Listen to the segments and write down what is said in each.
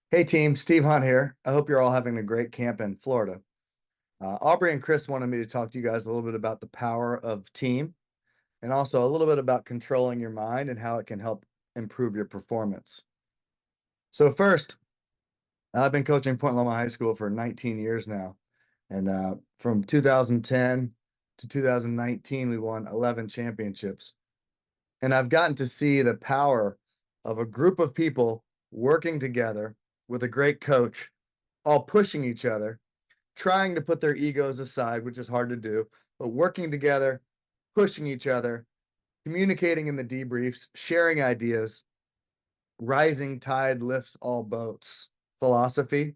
Hey team, Steve Hunt here. I hope you're all having a great camp in Florida. Aubrey and Chris wanted me to talk to you guys a little bit about the power of team and also a little bit about controlling your mind and how it can help improve your performance. So first, I've been coaching Point Loma High School for 19 years now. And from 2010 to 2019, we won 11 championships. And I've gotten to see the power of a group of people working together with a great coach, all pushing each other, trying to put their egos aside, which is hard to do, but working together, pushing each other, communicating in the debriefs, sharing ideas, rising tide lifts all boats philosophy.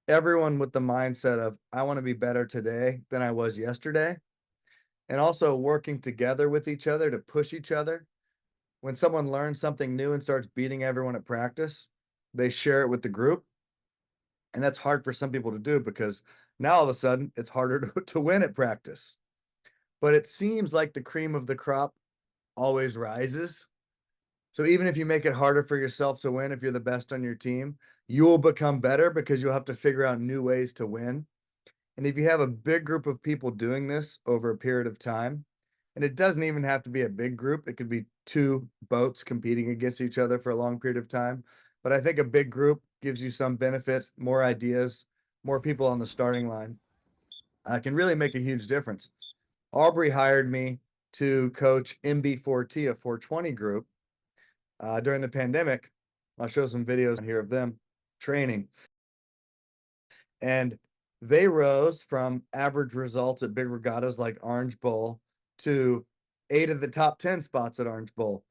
Everyone with the mindset of, I want to be better today than I was yesterday. And also working together with each other to push each other. When someone learns something new and starts beating everyone at practice, they share it with the group. And that's hard for some people to do because now all of a sudden it's harder to win at practice. But it seems like the cream of the crop always rises. So even if you make it harder for yourself to win, if you're the best on your team, you will become better because you'll have to figure out new ways to win. And if you have a big group of people doing this over a period of time, and it doesn't even have to be a big group, it could be two boats competing against each other for a long period of time. But I think a big group gives you some benefits, more ideas, more people on the starting line. Can really make a huge difference. Aubrey hired me to coach MB4T, a 420 group, during the pandemic. I'll show some videos here of them training. And they rose from average results at big regattas like Orange Bowl to 8 of the top 10 spots at Orange Bowl.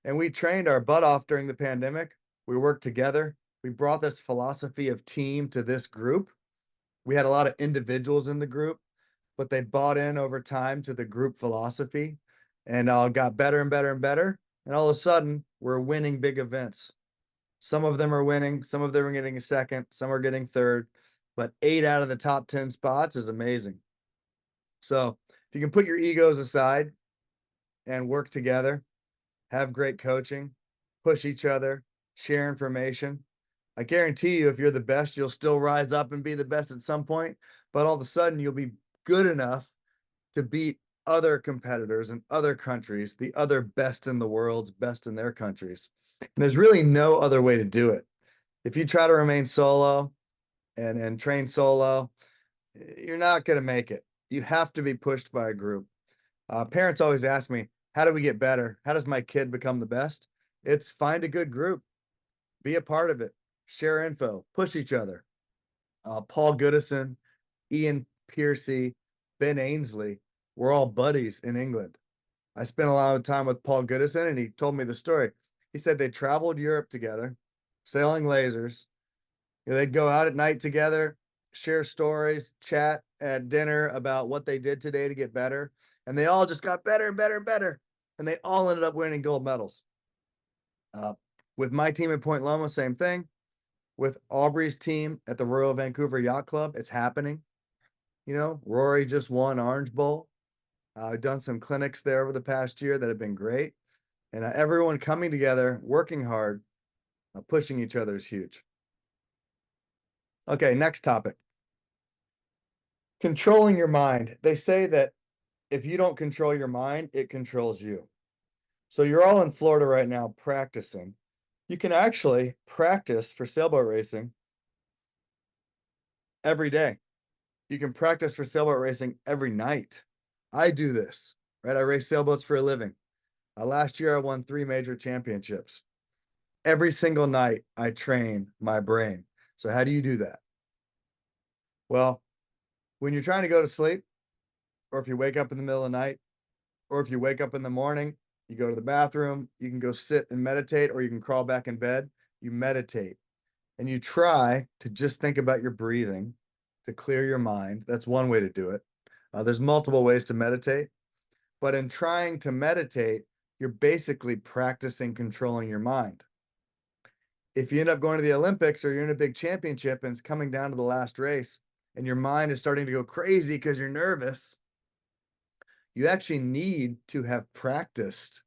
And we trained our butt off during the pandemic. We worked together. We brought this philosophy of team to this group. We had a lot of individuals in the group, but they bought in over time to the group philosophy and got better and better and better. And all of a sudden, we're winning big events. Some of them are winning, some of them are getting a second, some are getting third, but 8 out of the top 10 spots is amazing. So if you can put your egos aside and work together, have great coaching, push each other, share information, I guarantee you, if you're the best, you'll still rise up and be the best at some point, but all of a sudden you'll be good enough to beat other competitors in other countries, the other best in the world's best in their countries. And there's really no other way to do it. If you try to remain solo and train solo, you're not going to make it. You have to be pushed by a group. Parents always ask me, how do we get better? How does my kid become the best? It's find a good group, be a part of it, share info, push each other. Paul Goodison, Ian Piercy, Ben Ainsley, we're all buddies in England. I spent a lot of time with Paul Goodison, and he told me the story. He said they traveled Europe together, sailing lasers. They'd go out at night together, share stories, chat at dinner about what they did today to get better. And they all just got better and better and better. And they all ended up winning gold medals. With my team at Point Loma, same thing. With Aubrey's team at the Royal Vancouver Yacht Club, it's happening. Rory just won Orange Bowl. I've done some clinics there over the past year that have been great. And everyone coming together, working hard, pushing each other is huge. Okay, next topic. Controlling your mind. They say that if you don't control your mind, it controls you. So you're all in Florida right now practicing. You can actually practice for sailboat racing every day. You can practice for sailboat racing every night. I do this, right? I race sailboats for a living. Last year, I won 3 major championships. Every single night, I train my brain. So how do you do that? Well, when you're trying to go to sleep, or if you wake up in the middle of the night, or if you wake up in the morning, you go to the bathroom, you can go sit and meditate, or you can crawl back in bed, you meditate. And you try to just think about your breathing to clear your mind. That's one way to do it. There's multiple ways to meditate, but in trying to meditate, you're basically practicing controlling your mind. If you end up going to the Olympics or you're in a big championship and it's coming down to the last race and your mind is starting to go crazy because you're nervous, you actually need to have practiced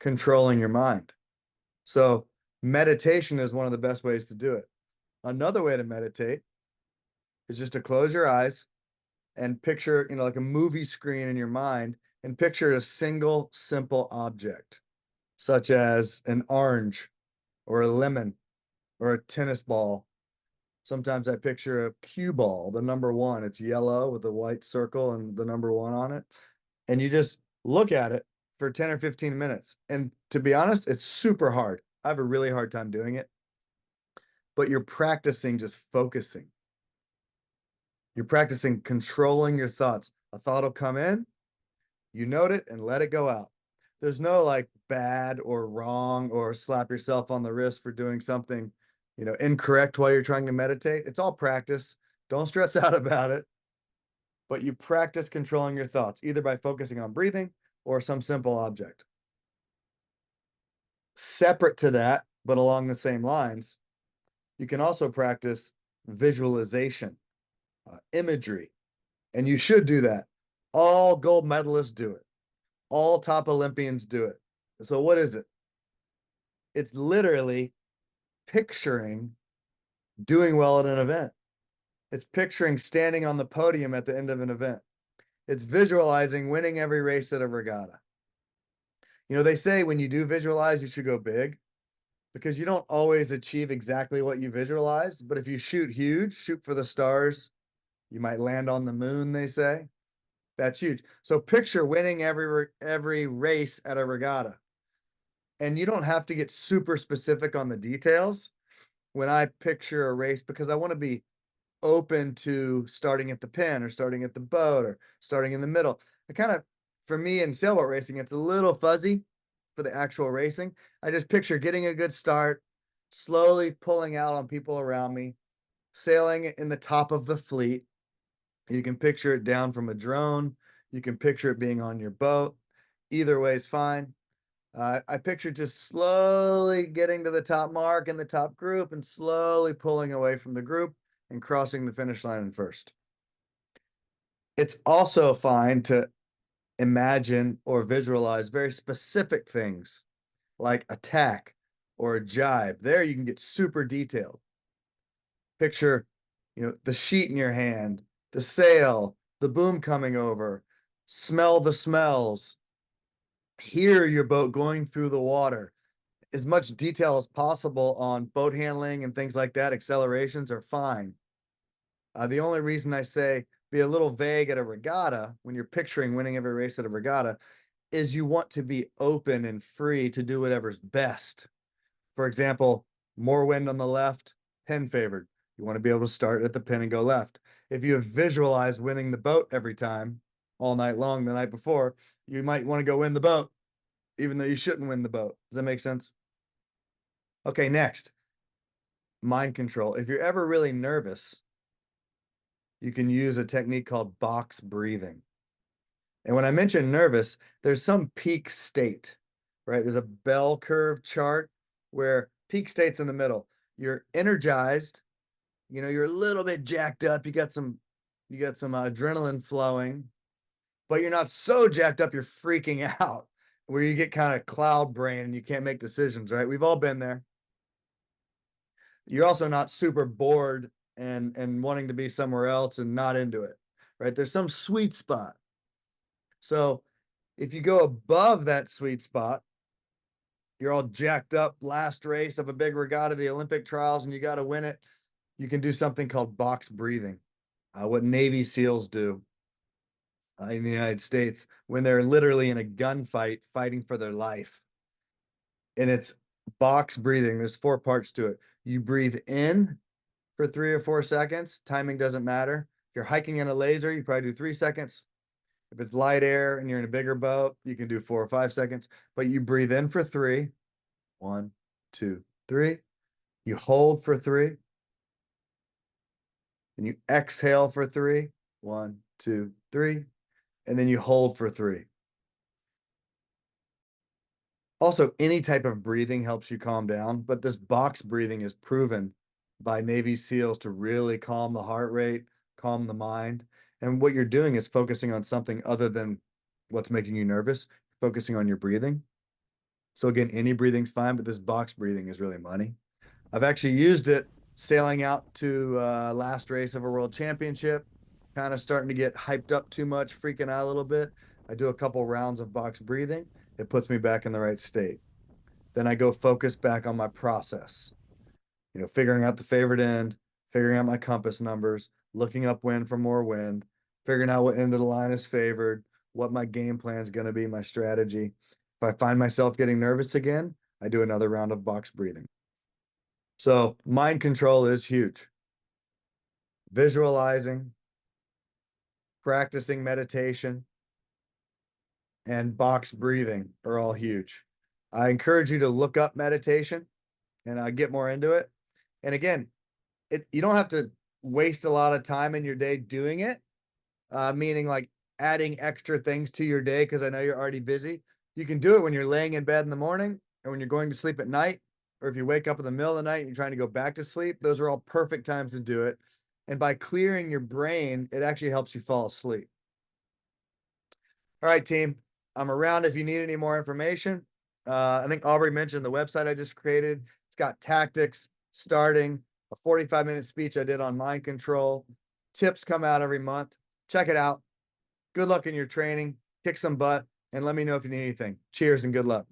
controlling your mind. So meditation is one of the best ways to do it. Another way to meditate is just to close your eyes and picture, like a movie screen in your mind, and picture a single simple object, such as an orange or a lemon or a tennis ball. Sometimes I picture a cue ball, the number one. It's yellow with a white circle and the number one on it. And you just look at it for 10 or 15 minutes. And to be honest, it's super hard. I have a really hard time doing it, but you're practicing just focusing. You're practicing controlling your thoughts. A thought will come in, you note it and let it go out. There's no like bad or wrong or slap yourself on the wrist for doing something, incorrect while you're trying to meditate. It's all practice. Don't stress out about it. But you practice controlling your thoughts either by focusing on breathing or some simple object. Separate to that, but along the same lines, you can also practice visualization, imagery, and you should do that. All gold medalists do it. All top Olympians do it. So what is it? It's literally picturing doing well at an event. It's picturing standing on the podium at the end of an event. It's visualizing winning every race at a regatta. They say when you do visualize, you should go big, because you don't always achieve exactly what you visualize. But if you shoot huge, shoot for the stars, you might land on the moon, they say. That's huge. So picture winning every race at a regatta. And you don't have to get super specific on the details when I picture a race, because I want to be open to starting at the pin or starting at the boat or starting in the middle. For me in sailboat racing, it's a little fuzzy for the actual racing. I just picture getting a good start, slowly pulling out on people around me, sailing in the top of the fleet. You can picture it down from a drone. You can picture it being on your boat. Either way is fine. I picture just slowly getting to the top mark in the top group and slowly pulling away from the group and crossing the finish line in first. It's also fine to imagine or visualize very specific things like a tack or a jibe. There you can get super detailed. Picture, the sheet in your hand, the sail, the boom coming over, smell the smells, hear your boat going through the water. As much detail as possible on boat handling and things like that. Accelerations are fine. The only reason I say be a little vague at a regatta when you're picturing winning every race at a regatta is you want to be open and free to do whatever's best. For example, more wind on the left, pin favored. You want to be able to start at the pin and go left. If you have visualized winning the boat every time all night long the night before, you might want to go win the boat, even though you shouldn't win the boat. Does that make sense? Okay, next, mind control. If you're ever really nervous, you can use a technique called box breathing. And when I mention nervous, there's some peak state, right? There's a bell curve chart where peak state's in the middle. You're energized, you're a little bit jacked up. You got some adrenaline flowing, but you're not so jacked up you're freaking out, where you get kind of cloud brain and you can't make decisions, right? We've all been there. You're also not super bored and wanting to be somewhere else and not into it, right? There's some sweet spot. So if you go above that sweet spot, you're all jacked up, last race of a big regatta, the Olympic trials, and you got to win it. You can do something called box breathing, what Navy SEALs do in the United States when they're literally in a gunfight fighting for their life. And it's box breathing. There's 4 parts to it. You breathe in for 3 or 4 seconds. Timing doesn't matter. If you're hiking in a laser, you probably do 3 seconds. If it's light air and you're in a bigger boat, you can do 4 or 5 seconds. But you breathe in for 3. 1, 2, 3. You hold for 3. And you exhale for 3. 1, 2, 3. And then you hold for 3. Also, any type of breathing helps you calm down, but this box breathing is proven by Navy SEALs to really calm the heart rate, calm the mind. And what you're doing is focusing on something other than what's making you nervous, focusing on your breathing. So again, any breathing's fine, but this box breathing is really money. I've actually used it sailing out to last race of a world championship, kind of starting to get hyped up too much, freaking out a little bit. I do a couple rounds of box breathing. It puts me back in the right state. Then I go focus back on my process, figuring out the favorite end, figuring out my compass numbers, looking up wind for more wind, figuring out what end of the line is favored, what my game plan is going to be, my strategy. If I find myself getting nervous again, I do another round of box breathing. So mind control is huge. Visualizing, practicing meditation, and box breathing are all huge. I encourage you to look up meditation and get more into it. And again, you don't have to waste a lot of time in your day doing it, meaning like adding extra things to your day because I know you're already busy. You can do it when you're laying in bed in the morning or when you're going to sleep at night, or if you wake up in the middle of the night and you're trying to go back to sleep. Those are all perfect times to do it. And by clearing your brain, it actually helps you fall asleep. All right, team. I'm around if you need any more information. I think Aubrey mentioned the website I just created. It's got tactics, starting, a 45-minute speech I did on mind control. Tips come out every month. Check it out. Good luck in your training. Kick some butt, and let me know if you need anything. Cheers and good luck.